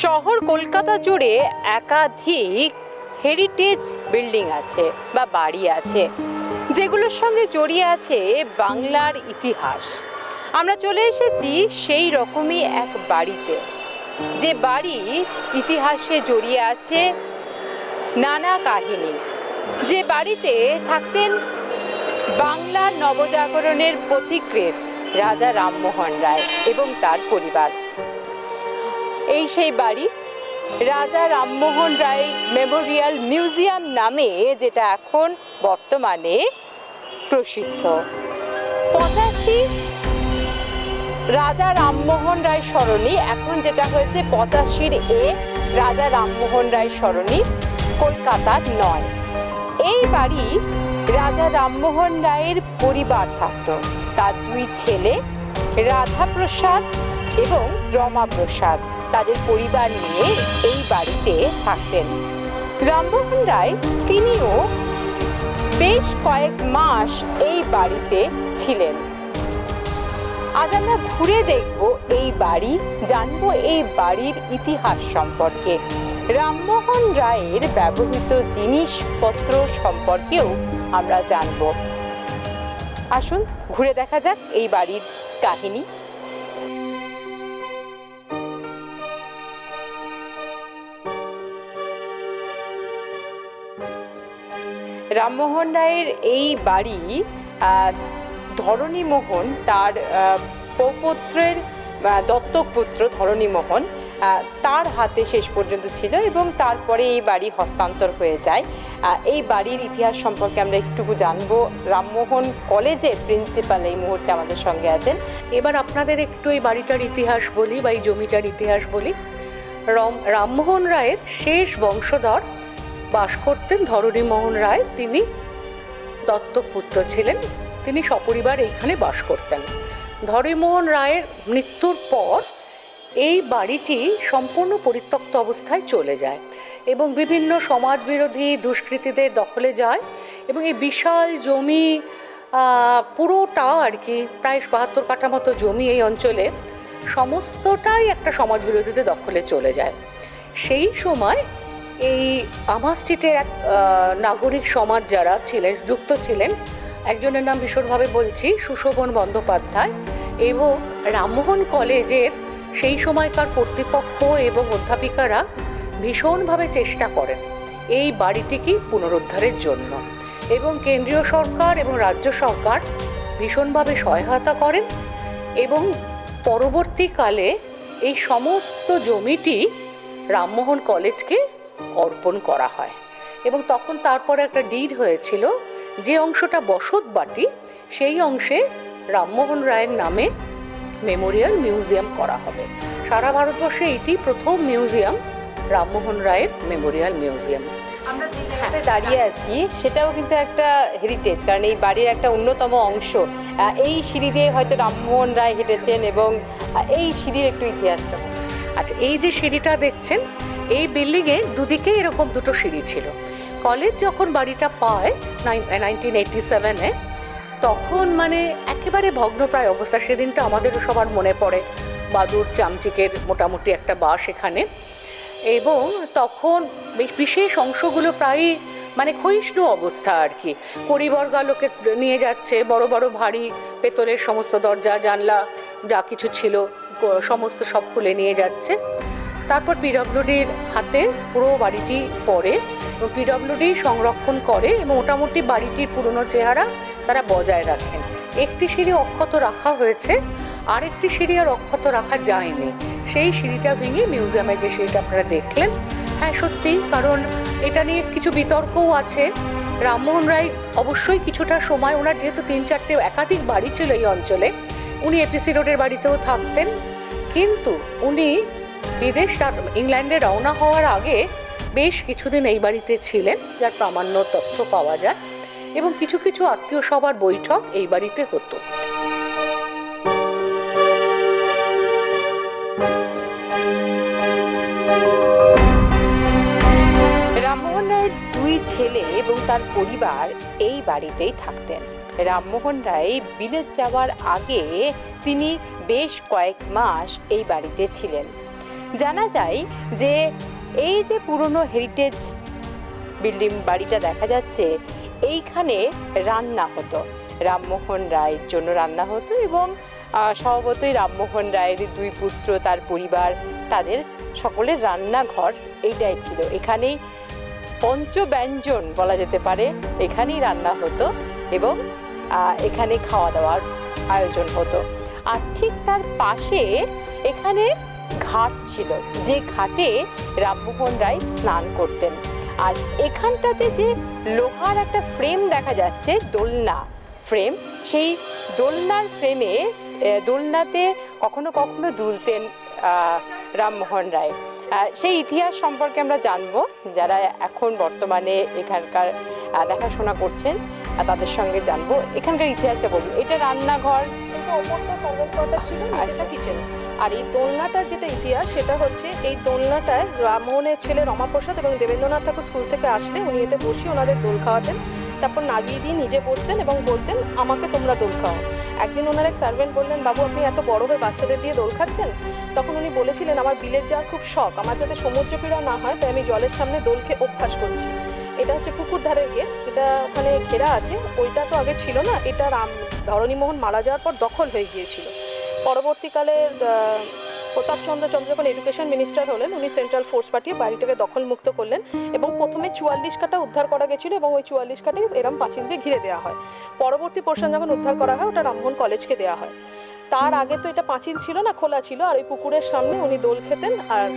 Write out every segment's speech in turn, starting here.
শহর কলকাতা জুড়ে একাধিক হেরিটেজ বিল্ডিং আছে বা বাড়ি আছে, যেগুলোর সঙ্গে জড়িয়ে আছে বাংলার ইতিহাস। আমরা চলে এসেছি সেই রকমই এক বাড়িতে, যে বাড়ি ইতিহাসে জড়িয়ে আছে নানা কাহিনী। যে বাড়িতে থাকতেন বাংলার নবজাগরণের পথিকৃৎ রাজা রামমোহন রায় এবং তার পরিবার। এই সেই বাড়ি, রাজা রামমোহন রায় মেমোরিয়াল মিউজিয়াম নামে, যেটা এখন বর্তমানে প্রসিদ্ধ। 85 রাজা রামমোহন রায় সরণি, এখন যেটা হয়েছে 85 রাজা রামমোহন রায় সরণি, কলকাতার নয়। এই বাড়ি রাজা রামমোহন রায়ের পরিবার থাকত, তার দুই ছেলে রাধাপ্রসাদ এবং রমাপ্রসাদ, তাদের পরিবার নিয়ে এই বাড়িতে থাকতেন। রামমোহন রায় তিনিও বেশ কয়েক মাস এই বাড়িতে ছিলেন। আজ আমরা ঘুরে দেখব এই বাড়ি, জানবো এই বাড়ির ইতিহাস সম্পর্কে, রামমোহন রায়ের ব্যবহৃত জিনিসপত্র সম্পর্কেও আমরা জানব। আসুন ঘুরে দেখা যাক এই বাড়ির কাহিনী। রামমোহন রায়ের এই বাড়ি ধরণীমোহন তার পৌত্রের দত্তক পুত্র ধরণীমোহন তার হাতে শেষ পর্যন্ত ছিল এবং তারপরে এই বাড়ি হস্তান্তর হয়ে যায়। এই বাড়ির ইতিহাস সম্পর্কে আমরা একটুকু জানবো। রামমোহন কলেজের প্রিন্সিপাল এই মুহূর্তে আমাদের সঙ্গে আছেন। এবার আপনাদের একটু এই বাড়িটার ইতিহাস বলি বা এই জমিটার ইতিহাস বলি। রামমোহন রায়ের শেষ বংশধর বাস করতেন ধরণীমোহন রায়, তিনি দত্তক পুত্র ছিলেন, তিনি সপরিবার এইখানে বাস করতেন। ধরণীমোহন রায়ের মৃত্যুর পর এই বাড়িটি সম্পূর্ণ পরিত্যক্ত অবস্থায় চলে যায় এবং বিভিন্ন সমাজবিরোধী দুষ্কৃতীদের দখলে যায় এবং এই বিশাল জমি পুরোটা আর কি, প্রায় 72 কাঠা মতো জমি এই অঞ্চলে, সমস্তটাই একটা সমাজবিরোধীদের দখলে চলে যায়। সেই সময় এই আমা স্ট্রিটের এক নাগরিক সমাজ যারা ছিলেন, যুক্ত ছিলেন, একজনের নাম ভীষণভাবে বলছি সুশোভন বন্দ্যোপাধ্যায়, এবং রামমোহন কলেজের সেই সময়কার কর্তৃপক্ষ এবং অধ্যাপিকারা ভীষণভাবে চেষ্টা করেন এই বাড়িটিকে পুনরুদ্ধারের জন্য, এবং কেন্দ্রীয় সরকার এবং রাজ্য সরকার ভীষণভাবে সহায়তা করেন এবং পরবর্তীকালে এই সমস্ত জমিটি রামমোহন কলেজকে অর্পণ করা হয়। এবং তখন তারপরে একটা ডিড হয়েছিল, যে অংশটা বসত বাটি সেই অংশে রামমোহন রায়ের নামে মেমোরিয়াল মিউজিয়াম করা হবে। সারা ভারতবর্ষে এটি প্রথম মিউজিয়াম, রামমোহন রায়ের মেমোরিয়াল মিউজিয়াম। আমরা যে জায়গায় দাঁড়িয়ে আছি সেটাও কিন্তু একটা হেরিটেজ, কারণ এই বাড়ির একটা অন্যতম অংশ। এই সিঁড়ি দিয়ে হয়তো রামমোহন রায় হেঁটেছেন, এবং এই সিঁড়ির একটু ইতিহাসটা। আচ্ছা, এই যে সিঁড়িটা দেখছেন, এই বিল্ডিংয়ে দুদিকে এরকম দুটো সিঁড়ি ছিল। কলেজ যখন বাড়িটা পায় 1987-এ, তখন মানে একেবারে ভগ্নপ্রায় অবস্থা। সেদিনটা আমাদেরও সবার মনে পড়ে, বাদুর চামচিকের মোটামুটি একটা বাস এখানে, এবং তখন বিশেষ অংশগুলো প্রায় মানে ক্ষয়িষ্ণু অবস্থা আর কি। পরিবর্গালোকে নিয়ে যাচ্ছে, বড় বড় ভারী পেতলের সমস্ত দরজা জানলা যা কিছু ছিল সমস্ত সব খুলে নিয়ে যাচ্ছে। তারপর পিডব্লিউডির হাতে পুরো বাড়িটি পড়ে এবং পিডব্লিউডি সংরক্ষণ করে এবং মোটামুটি বাড়িটির পুরনো চেহারা তারা বজায় রাখেন। একটি সিঁড়ি অক্ষত রাখা হয়েছে, আরেকটি সিঁড়ি আর অক্ষত রাখা যায়নি। সেই সিঁড়িটা ভেঙে মিউজিয়ামে যে সিঁড়িটা আপনারা দেখলেন, হ্যাঁ সত্যি, কারণ এটা নিয়ে কিছু বিতর্কও আছে। রামমোহন রায় অবশ্যই কিছুটা সময়, ওনার যেহেতু 3-4টে একাধিক বাড়ি ছিল এই অঞ্চলে, উনি এপিসি রোডের বাড়িতেও থাকতেন, কিন্তু উনি বিদেশ ইংল্যান্ডে রওনা হওয়ার আগে বেশ কিছুদিন এই বাড়িতে ছিলেন, যার প্রামাণ্য তথ্য পাওয়া যায়, এবং কিছু কিছু আত্মীয় সবার বৈঠক এই বাড়িতে হতো। রামমোহন রায়ের দুই ছেলে এবং তার পরিবার এই বাড়িতেই থাকতেন। রামমোহন রায় বিলেত যাওয়ার আগে তিনি বেশ কয়েক মাস এই বাড়িতে ছিলেন। জানা যায় যে এই যে পুরনো হেরিটেজ বিল্ডিং বাড়িটা দেখা যাচ্ছে, এইখানে রান্না হতো, রামমোহন রায়ের জন্য রান্না হতো এবং স্বভাবতই রামমোহন রায়ের দুই পুত্র, তার পরিবার, তাদের সকলের রান্নাঘর এইটাই ছিল। এখানেই পঞ্চব্যঞ্জন বলা যেতে পারে, এখানেই রান্না হতো এবং এখানে খাওয়া দাওয়ার আয়োজন হতো। আর ঠিক তার পাশে এখানে ঘাট ছিল, যে ঘাটে রামমোহন রায় স্নান করতেন। আর এখানটাতে যে লোহার একটা ফ্রেম দেখা যাচ্ছে, দোলনা ফ্রেম, সেই দোলনার ফ্রেমে দোলনাতে কখনো কখনো দুলতেন রামমোহন রায়। সেই ইতিহাস সম্পর্কে আমরা জানবো, যারা এখন বর্তমানে এখানকার দেখাশোনা করছেন তাদের সঙ্গে জানবো। এখানকার ইতিহাসটা বলুন। এটা রান্নাঘর, ওপরটা সার্ভেন্ট কোয়ার্টার ছিল, নিচেটা কিচেন। আর এই দোলনাটার যেটা ইতিহাস সেটা হচ্ছে, এই দোলনাটায় রামমোহনের ছেলে রমাপ্রসাদ এবং দেবেন্দ্রনাথ ঠাকুর স্কুল থেকে আসলে উনি এতে বসিয়ে ওনাদের দোল খাওয়াতেন, তারপর নাগিয়ে দিয়ে নিজে বসতেন এবং বলতেন আমাকে তোমরা দোল খাও। একদিন ওনার এক সার্ভেন্ট বললেন, বাবু আপনি এত বড় হয়ে বাচ্চাদের দিয়ে দোল খাচ্ছেন? তখন উনি বলেছিলেন, আমার বিলেত যাওয়ার খুব শখ, আমার যাতে সমুদ্র পীড়া না হয় তাই আমি জলের সামনে দোল খেয়ে অভ্যাস করছি। এটা হচ্ছে পুকুর ধারের গেট, যেটা ওখানে ঘেরা আছে, ওইটা তো আগে ছিল না, এটা ধরণীমোহন মারা যাওয়ার পর দখল হয়ে গিয়েছিল। পরবর্তীকালে প্রতাপচন্দ্র যখন এডুকেশন মিনিস্টার হলেন, উনি সেন্ট্রাল ফোর্স পাঠিয়ে বাড়িটাকে দখলমুক্ত করলেন এবং প্রথমে 44 কাঠা উদ্ধার করা গেছিলো এবং ওই 44 কাঠে এরম পাঁচিল দিয়ে ঘিরে দেওয়া হয়। পরবর্তী পোর্শন যখন উদ্ধার করা হয় ওটা রামমোহন কলেজকে দেওয়া হয়। তার আগে তো এটা পাঁচিল ছিল না, খোলা ছিল, আর ওই পুকুরের সামনে উনি দোল খেতেন আর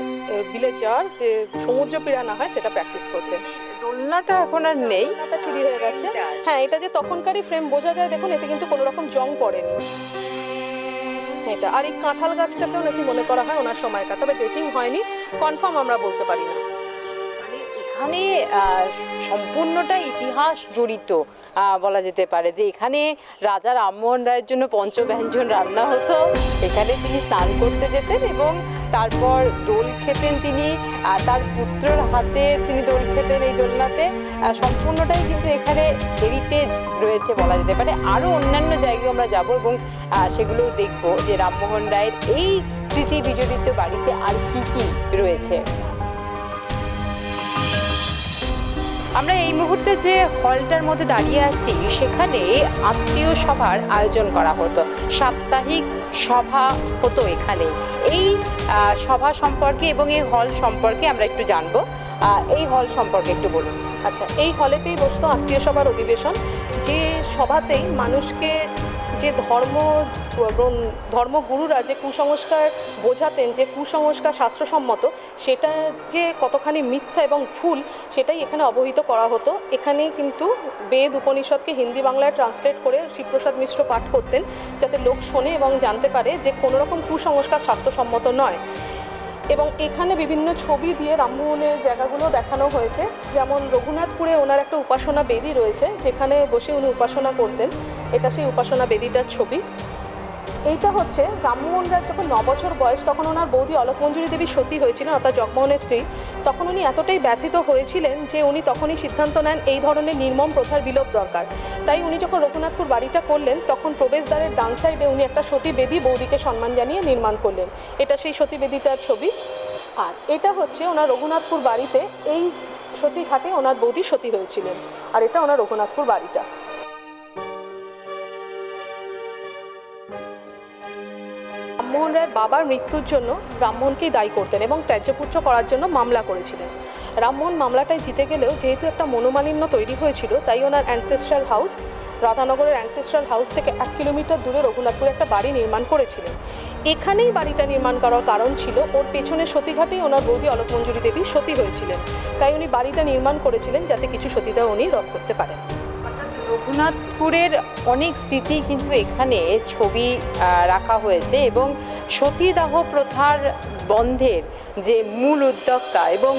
বিলেত যাওয়ার যে সমুদ্র পীড়া না হয় সেটা প্র্যাকটিস করতেন। দোলনাটা এখন আর নেই, দোলনাটা চুরি হয়ে গেছে। হ্যাঁ, এটা যে তখনকারই ফ্রেম বোঝা যায়, দেখুন এতে কিন্তু কোনো রকম জং পড়েনি এটা। আর এই কাঁঠাল গাছটাকেও নাকি মনে করা হয় ওনার সময়কার, তবে ডেটিং হয়নি, কনফার্ম আমরা বলতে পারি না। এখানে সম্পূর্ণটা ইতিহাস জড়িত বলা যেতে পারে, যে এখানে রাজা রামমোহন রায়ের জন্য পঞ্চব্যঞ্জন রান্না হতো, এখানে তিনি স্নান করতে যেতেন এবং তারপর দোল খেতেন তিনি, তার পুত্রর হাতে তিনি দোল খেতেন এই দোলনাতে। সম্পূর্ণটাই কিন্তু এখানে হেরিটেজ রয়েছে বলা যেতে পারে। আরও অন্যান্য জায়গায় আমরা যাব এবং সেগুলোও দেখব যে রামমোহন রায়ের এই স্মৃতি বিজড়িত বাড়িতে আর কি কি রয়েছে। আমরা এই মুহূর্তে যে হলটার মধ্যে দাঁড়িয়ে আছি, সেখানে আত্মীয় সভার আয়োজন করা হতো, সাপ্তাহিক সভা হতো এখানে। এই সভা সম্পর্কে এবং এই হল সম্পর্কে আমরা একটু জানবো। এই হল সম্পর্কে একটু বলুন। আচ্ছা, এই হলেতেই বসতো আত্মীয় সভার অধিবেশন, যে সভাতেই মানুষকে যে ধর্মগুরুরা যে কুসংস্কার বোঝাতেন, যে কুসংস্কার শাস্ত্রসম্মত, সেটা যে কতখানি মিথ্যা এবং ভুল সেটাই এখানে অবহিত করা হতো। এখানেই কিন্তু বেদ উপনিষদকে হিন্দি বাংলায় ট্রান্সলেট করে শিবপ্রসাদ মিশ্র পাঠ করতেন, যাতে লোক শোনে এবং জানতে পারে যে কোনো রকম কুসংস্কার শাস্ত্রসম্মত নয়। এবং এখানে বিভিন্ন ছবি দিয়ে রামমোহনের জায়গাগুলো দেখানো হয়েছে, যেমন রঘুনাথপুরে ওনার একটা উপাসনা বেদি রয়েছে, যেখানে বসে উনি উপাসনা করতেন। এটা সেই উপাসনা বেদিটার ছবি। এইটা হচ্ছে রামমোহন রায় যখন 9 বছর বয়স, তখন ওনার বৌদি অলকমঞ্জুরি দেবী সতী হয়েছিলেন, অর্থাৎ জগমোহনের স্ত্রী। তখন উনি এতটাই ব্যথিত হয়েছিলেন যে উনি তখনই সিদ্ধান্ত নেন এই ধরনের নির্মম প্রথার বিলোপ দরকার। তাই উনি যখন রঘুনাথপুর বাড়িটা করলেন, তখন প্রবেশদ্বারের ডান সাইডে উনি একটা সতী বেদি বৌদিকে সম্মান জানিয়ে নির্মাণ করলেন। এটা সেই সতী বেদিটার ছবি। আর এটা হচ্ছে ওনার রঘুনাথপুর বাড়িতে, এই সতী ঘাটে ওনার বৌদি সতী হয়েছিলেন, আর এটা ওনার রঘুনাথপুর বাড়িটা। রামমোহন রায়ের বাবার মৃত্যুর জন্য রামমোহনকেই দায়ী করতেন এবং ত্যাজ্যপুত্র করার জন্য মামলা করেছিলেন। রামমোহন মামলাটায় জিতে গেলেও যেহেতু একটা মনোমালিন্য তৈরি হয়েছিল, তাই ওনার অ্যানসেস্ট্রাল হাউস, রাধানগরের অ্যানসেস্ট্রাল হাউস থেকে 1 কিলোমিটার দূরে রঘুনাথপুরে একটা বাড়ি নির্মাণ করেছিলেন। এখানেই বাড়িটা নির্মাণ করার কারণ ছিল, ওর পেছনের সতীঘাটেই ওনার বৌদি অলকমঞ্জুরি দেবী সতী হয়েছিলেন, তাই উনি বাড়িটা নির্মাণ করেছিলেন যাতে কিছু সতীদাহ উনি রদ করতে পারেন। রঘুনাথপুরের অনেক স্মৃতি কিন্তু এখানে ছবি রাখা হয়েছে এবং সতীদাহ প্রথার বন্ধের যে মূল উদ্যোক্তা এবং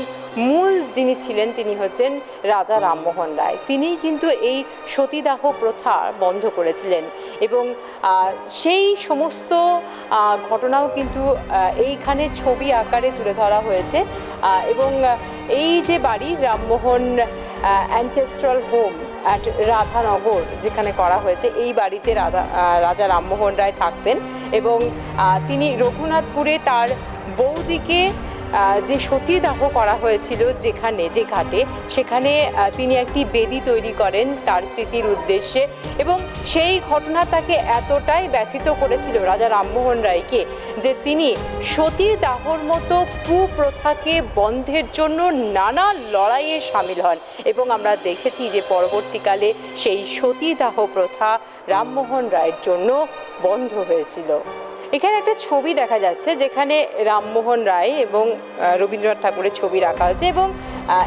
মূল যিনি ছিলেন, তিনি হচ্ছেন রাজা রামমোহন রায়। তিনিই কিন্তু এই সতীদাহ প্রথা বন্ধ করেছিলেন এবং সেই সমস্ত ঘটনাও কিন্তু এইখানে ছবি আকারে তুলে ধরা হয়েছে। এবং এই যে বাড়ি রামমোহন অ্যানচেস্ট্রাল হোম অ্যাট রাধানগর যেখানে করা হয়েছে, এই বাড়িতে রাজা রামমোহন রায় থাকতেন এবং তিনি রঘুনাথপুরে তার বৌদিকে যে সতীদাহ করা হয়েছিল যে ঘাটে, সেখানে তিনি একটি বেদি তৈরি করেন তার স্মৃতির উদ্দেশ্যে, এবং সেই ঘটনা তাকে এতটাই ব্যথিত করেছিল রাজা রামমোহন রায়কে যে তিনি সতীদাহর মতো কুপ্রথাকে বন্ধের জন্য নানা লড়াইয়ে সামিল হন, এবং আমরা দেখেছি যে পরবর্তীকালে সেই সতীদাহ প্রথা রামমোহন রায়ের জন্য বন্ধ হয়েছিল। এখানে একটা ছবি দেখা যাচ্ছে যেখানে রামমোহন রায় এবং রবীন্দ্রনাথ ঠাকুরের ছবি রাখা হয়েছে, এবং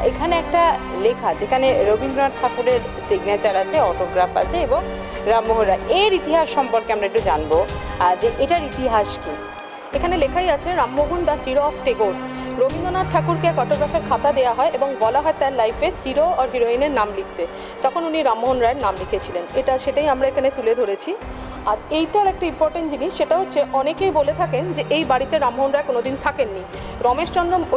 এখানে একটা লেখা যেখানে রবীন্দ্রনাথ ঠাকুরের সিগনেচার আছে, অটোগ্রাফ আছে, এবং রামমোহন রায়। এর ইতিহাস সম্পর্কে আমরা একটু জানবো যে এটার ইতিহাস কি। এখানে লেখাই আছে Rammohan the hero of Tagore. Rabindranath ঠাকুরকে এক অটোগ্রাফের খাতা দেওয়া হয় এবং বলা হয় তার লাইফের হিরো আর হিরোইনের নাম লিখতে। তখন উনি রামমোহন রায়ের নাম লিখেছিলেন। সেটাই আমরা এখানে তুলে ধরেছি। আর এইটার একটা ইম্পর্টেন্ট জিনিস, সেটা হচ্ছে অনেকেই বলে থাকেন যে এই বাড়িতে রামমোহন রায় কোনোদিন থাকেননি।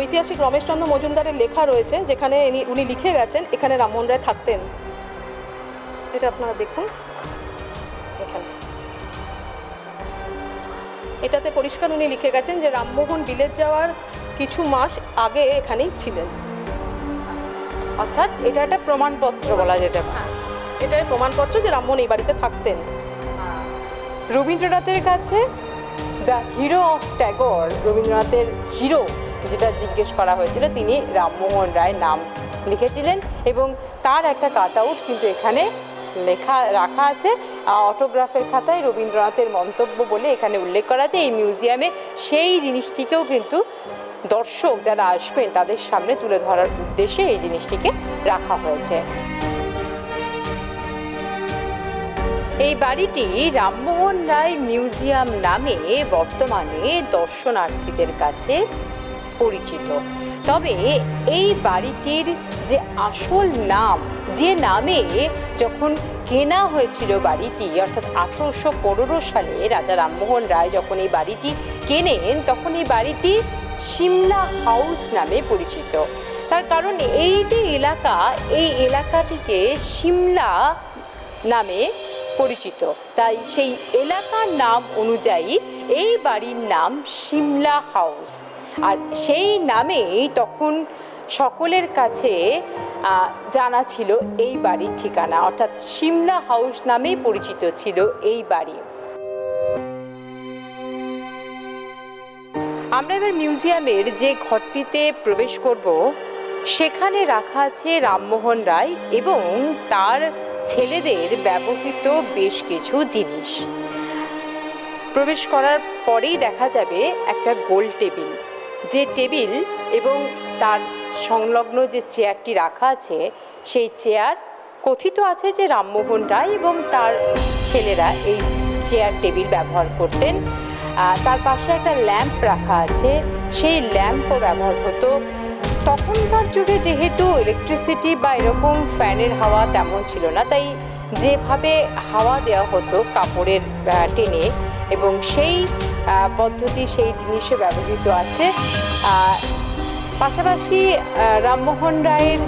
ঐতিহাসিক রমেশচন্দ্র মজুমদারের লেখা রয়েছে যেখানে উনি লিখে গেছেন এখানে রামমোহন রায় থাকতেন। এটা আপনারা দেখুন এখানে, এটাতে পরিষ্কার উনি লিখে গেছেন যে রামমোহন বিলেত যাওয়ার কিছু মাস আগে এখানেই ছিলেন। অর্থাৎ এটা একটা প্রমাণপত্র বলা যেতে পারে। এটাই প্রমাণপত্র যে রামমোহন এই বাড়িতে থাকতেন। রবীন্দ্রনাথের কাছে দ্য হিরো অফ ট্যাগর, রবীন্দ্রনাথের হিরো যেটা জিজ্ঞেস করা হয়েছিল, তিনি রামমোহন রায় নাম লিখেছিলেন, এবং তার একটা কাট আউট কিন্তু এখানে রাখা আছে অটোগ্রাফের খাতায়। রবীন্দ্রনাথের মন্তব্য বলে এখানে উল্লেখ করা আছে। এই মিউজিয়ামে সেই জিনিসটিকেও কিন্তু দর্শক যারা আসবেন তাদের সামনে তুলে ধরার উদ্দেশ্যে এই জিনিসটিকে রাখা হয়েছে। এই বাড়িটি রামমোহন রায় মিউজিয়াম নামে বর্তমানে দর্শনার্থীদের কাছে পরিচিত। তবে এই বাড়িটির যে আসল নাম, যে নামে যখন কেনা হয়েছিল বাড়িটি, অর্থাৎ 1815 সালে রাজা রামমোহন রায় যখন এই বাড়িটি কেনেন, তখন এই বাড়িটি সিমলা হাউস নামে পরিচিত। তার কারণ এই যে এলাকা, এই এলাকাটিকে সিমলা নামে পরিচিত, তাই সেই এলাকার নাম অনুযায়ী এই বাড়ির নাম সিমলা হাউস। আর সেই নামেই তখন সকলের কাছে জানা ছিল এই বাড়ির ঠিকানা, অর্থাৎ সিমলা হাউস নামেই পরিচিত ছিল এই বাড়ি। আমরা এবার মিউজিয়ামের যে ঘরটিতে প্রবেশ করব, সেখানে রাখা আছে রামমোহন রায় এবং তার ছেলেদের ব্যবহৃত বেশ কিছু জিনিস। প্রবেশ করার পরেই দেখা যাবে একটা গোল টেবিল, যে টেবিল এবং তার সংলগ্ন যে চেয়ারটি রাখা আছে, সেই চেয়ার কথিত আছে যে রামমোহন রায় এবং তার ছেলেরা এই চেয়ার টেবিল ব্যবহার করতেন। তার পাশে একটা ল্যাম্প রাখা আছে, সেই ল্যাম্পও ব্যবহার হতো। তখনকার যুগে যেহেতু ইলেকট্রিসিটি বা এরকম ফ্যানের হাওয়া তেমন ছিল না, তাই যেভাবে হাওয়া দেওয়া হতো কাপড়ের টেনে, এবং সেই পদ্ধতি, সেই জিনিসে ব্যবহৃত আছে। পাশাপাশি রামমোহন রায়ের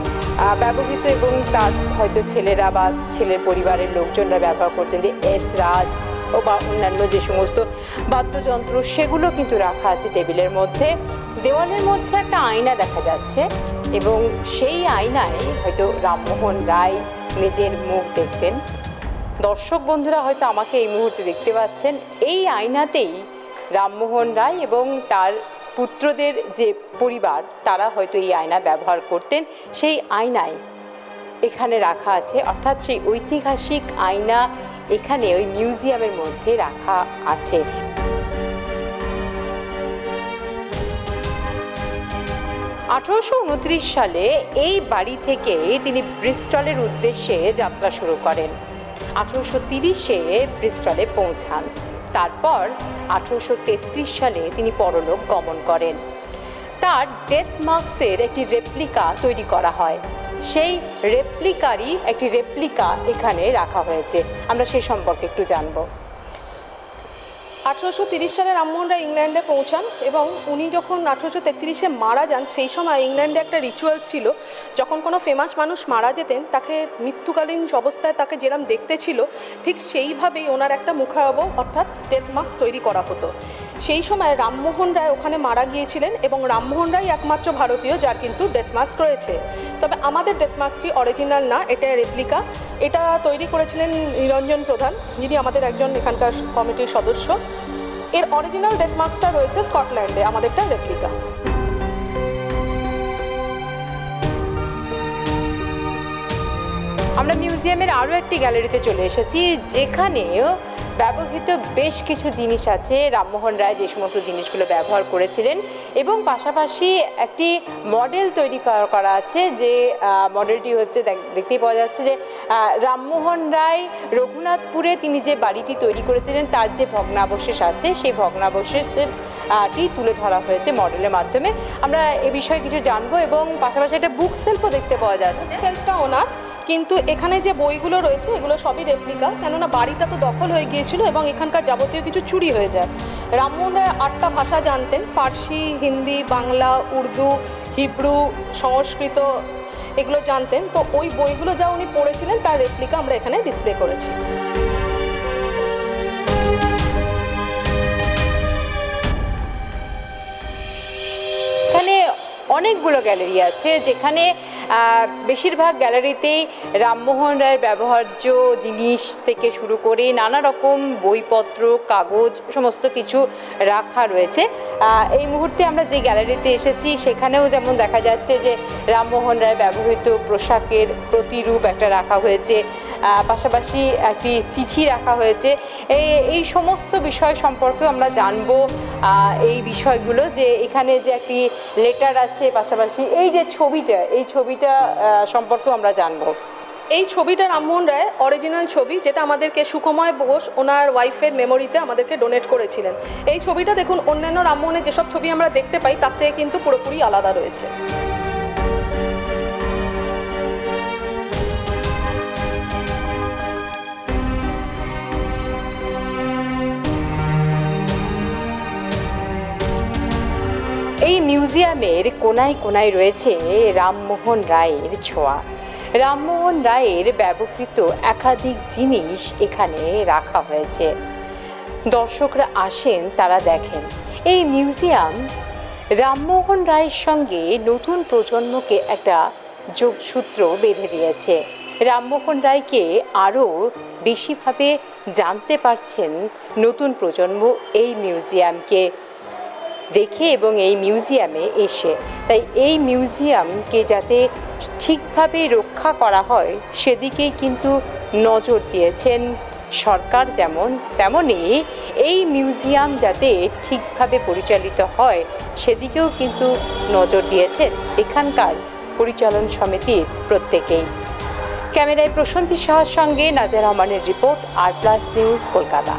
ব্যবহৃত এবং তার হয়তো ছেলেরা বা ছেলের পরিবারের লোকজনরা ব্যবহার করতেন যে এসরাজ ও বা অন্যান্য যে সমস্ত বাদ্যযন্ত্র, সেগুলো কিন্তু রাখা আছে টেবিলের মধ্যে। দেওয়ালের মধ্যে একটা আয়না দেখা যাচ্ছে, এবং সেই আয়নায় হয়তো রামমোহন রায় নিজের মুখ দেখতেন। দর্শক বন্ধুরা হয়তো আমাকে এই মুহূর্তে দেখতে পাচ্ছেন। এই আয়নাতেই রামমোহন রায় এবং তার পুত্রদের যে পরিবার, তারা হয়তো এই আয়না ব্যবহার করতেন। সেই আয়নায় এখানে রাখা আছে, অর্থাৎ সেই ঐতিহাসিক আয়না এখানে ওই মিউজিয়ামের মধ্যে রাখা আছে। (1829) সালে এই বাড়ি থেকে তিনি ব্রিস্টলের উদ্দেশ্যে যাত্রা শুরু করেন। 1830-এ ব্রিস্টলে পৌঁছান। তারপর 1833 সালে তিনি পরলোক গমন করেন। তার ডেথ মার্কসের একটি রেপ্লিকা তৈরি করা হয়। সেই রেপ্লিকারই একটি রেপ্লিকা এখানে রাখা হয়েছে। আমরা সেই সম্পর্কে একটু জানব। 1830 সালে রামমোহন রায় ইংল্যান্ডে পৌঁছান এবং উনি যখন 1833-এ মারা যান সেই সময় ইংল্যান্ডে একটা রিচুয়ালস ছিল, যখন কোনো ফেমাস মানুষ মারা যেতেন তাকে মৃত্যুকালীন অবস্থায় তাকে যেরকম দেখতে ছিল ঠিক সেইভাবেই ওনার একটা মুখাবয়ব অর্থাৎ ডেথ মাস্ক তৈরি করা হতো। সেই সময় রামমোহন রায় ওখানে মারা গিয়েছিলেন এবং রামমোহন রায় একমাত্র ভারতীয় যার কিন্তু ডেথ মাস্ক রয়েছে। তবে আমাদের ডেথ মাস্কটি অরিজিনাল না, এটা রেপ্লিকা। এটা তৈরি করেছিলেন নিরঞ্জন প্রধান, যিনি আমাদের একজন এখানকার কমিটির সদস্য। এর অরিজিনাল ডেথ মাস্কটা রয়েছে স্কটল্যান্ডে, আমাদেরটা রেপ্লিকা। আমরা মিউজিয়ামের আরও একটি গ্যালারিতে চলে এসেছি, যেখানেও ব্যবহৃত বেশ কিছু জিনিস আছে, রামমোহন রায় যে সমস্ত জিনিসগুলো ব্যবহার করেছিলেন, এবং পাশাপাশি একটি মডেল তৈরি করা আছে, যে মডেলটি হচ্ছে দেখতেই পাওয়া যাচ্ছে যে রামমোহন রায় রঘুনাথপুরে তিনি যে বাড়িটি তৈরি করেছিলেন তার যে ভগ্নাবশেষ আছে সেই ভগ্নাবশেষের টি তুলে ধরা হয়েছে মডেলের মাধ্যমে। আমরা এ বিষয়ে কিছু জানবো এবং পাশাপাশি একটা বুক সেলফও দেখতে পাওয়া যাচ্ছে। সেলফটা ওনার, কিন্তু এখানে যে বইগুলো রয়েছে এগুলো সবই রেপ্লিকা, কেননা বাড়িটা তো দখল হয়ে গিয়েছিল এবং এখানকার যাবতীয় কিছু চুরি হয়ে যায়। রামমোহন রায় 8টা ভাষা জানতেন, ফার্সি, হিন্দি, বাংলা, উর্দু, হিব্রু, সংস্কৃত এগুলো জানতেন। তো ওই বইগুলো যা উনি পড়েছিলেন তার রেপ্লিকা আমরা এখানে ডিসপ্লে করেছি। এখানে অনেকগুলো গ্যালারি আছে, যেখানে বেশিরভাগ গ্যালারিতেই রামমোহন রায়ের ব্যবহার্য জিনিস থেকে শুরু করে নানা রকম বইপত্র, কাগজ সমস্ত কিছু রাখা রয়েছে। এই মুহূর্তে আমরা যে গ্যালারিতে এসেছি সেখানেও যেমন দেখা যাচ্ছে যে রামমোহন রায়ের ব্যবহৃত পোশাকের প্রতিরূপ একটা রাখা হয়েছে, পাশাপাশি একটি চিঠি রাখা হয়েছে। এই সমস্ত বিষয় সম্পর্কে আমরা জানবো, এই বিষয়গুলো যে এখানে যে একটি লেটার আছে, পাশাপাশি এই যে ছবিটা, এই ছবিটা সম্পর্কেও আমরা জানবো। এই ছবিটা রামমোহন রায়ের অরিজিনাল ছবি, যেটা আমাদেরকে সুখময় বোস ওনার ওয়াইফের মেমোরিতে আমাদেরকে ডোনেট করেছিলেন। এই ছবিটা দেখুন, অন্যান্য রামমোহনের যেসব ছবি আমরা দেখতে পাই তার থেকে কিন্তু পুরোপুরি আলাদা রয়েছে। এই মিউজিয়ামের কোনায় কোনায় রয়েছে রামমোহন রায়ের ছোঁয়া। রামমোহন রায়ের ব্যবহৃত একাধিক জিনিস এখানে রাখা হয়েছে। দর্শকরা আসেন, তারা দেখেন। এই মিউজিয়াম রামমোহন রায়ের সঙ্গে নতুন প্রজন্মকে একটা যোগসূত্র বেঁধে দিয়েছে। রামমোহন রায়কে আরও বেশিভাবে জানতে পারছেন নতুন প্রজন্ম এই মিউজিয়ামকে দেখে এবং এই মিউজিয়ামে এসে। তাই এই মিউজিয়ামকে যাতে ঠিকভাবে রক্ষা করা হয় সেদিকেই কিন্তু নজর দিয়েছেন সরকার, যেমন তেমনি এই মিউজিয়াম যাতে ঠিকভাবে পরিচালিত হয় সেদিকেও কিন্তু নজর দিয়েছেন এখানকার পরিচালন সমিতির প্রত্যেকেই। ক্যামেরায় প্রশান্তি সাহার সঙ্গে নাজিয়া রহমানের রিপোর্ট, আর প্লাস নিউজ, কলকাতা।